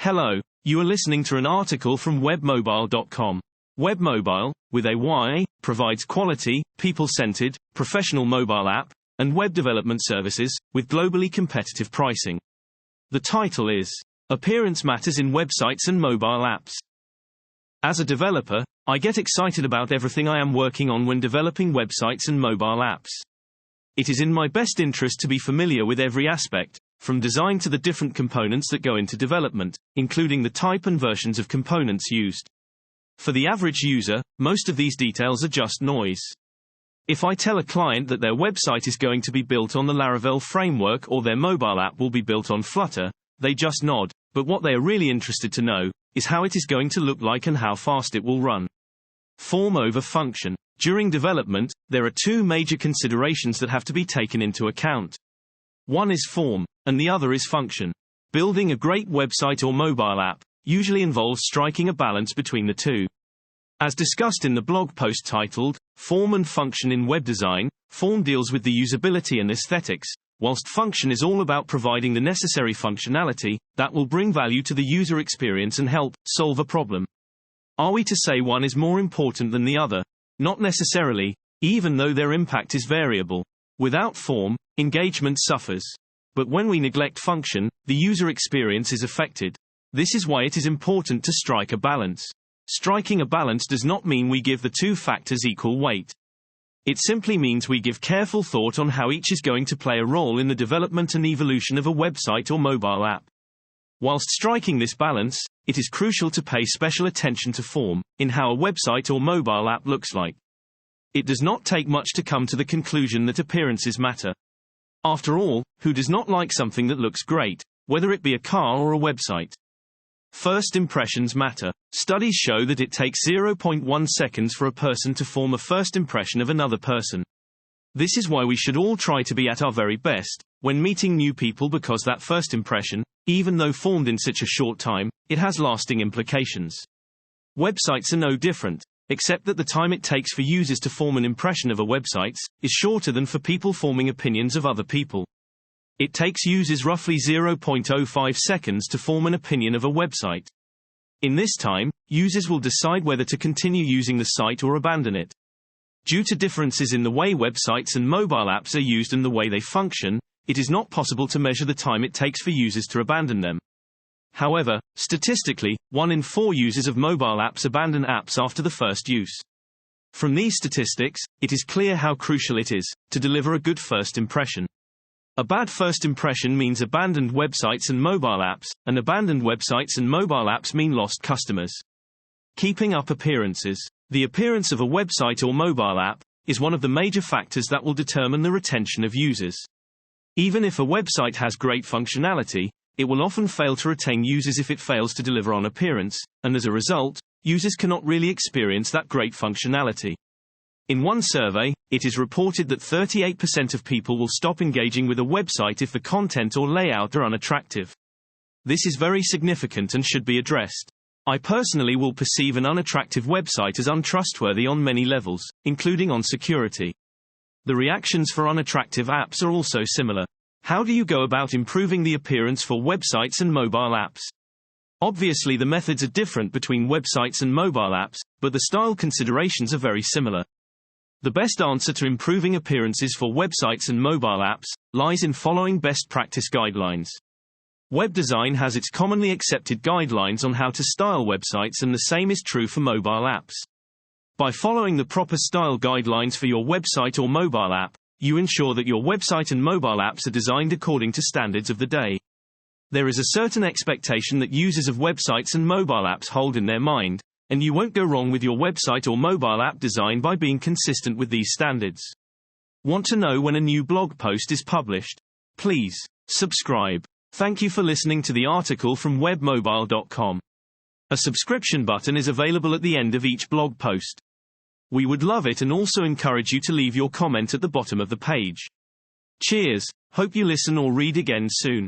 Hello, you are listening to an article from webmobile.com. Webmobile, with a Y, provides quality, people-centered, professional mobile app and web development services with globally competitive pricing. The title is Appearance Matters in Websites and Mobile Apps. As a developer, I get excited about everything I am working on when developing websites and mobile apps. It is in my best interest to be familiar with every aspect, from design to the different components that go into development, including the type and versions of components used. For the average user, most of these details are just noise. If I tell a client that their website is going to be built on the Laravel framework or their mobile app will be built on Flutter, they just nod, but what they are really interested to know is how it is going to look like and how fast it will run. Form over function. During development, there are two major considerations that have to be taken into account. One is form, and the other is function. Building a great website or mobile app usually involves striking a balance between the two. As discussed in the blog post titled, Form and Function in Web Design, form deals with the usability and aesthetics, whilst function is all about providing the necessary functionality that will bring value to the user experience and help solve a problem. Are we to say one is more important than the other? Not necessarily, even though their impact is variable. Without form, engagement suffers. But when we neglect function, the user experience is affected. This is why it is important to strike a balance. Striking a balance does not mean we give the two factors equal weight. It simply means we give careful thought on how each is going to play a role in the development and evolution of a website or mobile app. Whilst striking this balance, it is crucial to pay special attention to form, in how a website or mobile app looks like. It does not take much to come to the conclusion that appearances matter. After all, who does not like something that looks great, whether it be a car or a website? First impressions matter. Studies show that it takes 0.1 seconds for a person to form a first impression of another person. This is why we should all try to be at our very best when meeting new people, because that first impression, even though formed in such a short time, it has lasting implications. Websites are no different, except that the time it takes for users to form an impression of a website is shorter than for people forming opinions of other people. It takes users roughly 0.05 seconds to form an opinion of a website. In this time, users will decide whether to continue using the site or abandon it. Due to differences in the way websites and mobile apps are used and the way they function, it is not possible to measure the time it takes for users to abandon them. However, statistically, 1 in 4 users of mobile apps abandon apps after the first use. From these statistics, it is clear how crucial it is to deliver a good first impression. A bad first impression means abandoned websites and mobile apps, and abandoned websites and mobile apps mean lost customers. Keeping up appearances. The appearance of a website or mobile app is one of the major factors that will determine the retention of users. Even if a website has great functionality, it will often fail to retain users if it fails to deliver on appearance, and as a result, users cannot really experience that great functionality. In one survey, it is reported that 38% of people will stop engaging with a website if the content or layout are unattractive. This is very significant and should be addressed. I personally will perceive an unattractive website as untrustworthy on many levels, including on security. The reactions for unattractive apps are also similar. How do you go about improving the appearance for websites and mobile apps? Obviously, the methods are different between websites and mobile apps, but the style considerations are very similar. The best answer to improving appearances for websites and mobile apps lies in following best practice guidelines. Web design has its commonly accepted guidelines on how to style websites, and the same is true for mobile apps. By following the proper style guidelines for your website or mobile app, you ensure that your website and mobile apps are designed according to standards of the day. There is a certain expectation that users of websites and mobile apps hold in their mind, and you won't go wrong with your website or mobile app design by being consistent with these standards. Want to know when a new blog post is published? Please subscribe. Thank you for listening to the article from webmobile.com. A subscription button is available at the end of each blog post. We would love it and also encourage you to leave your comment at the bottom of the page. Cheers, hope you listen or read again soon.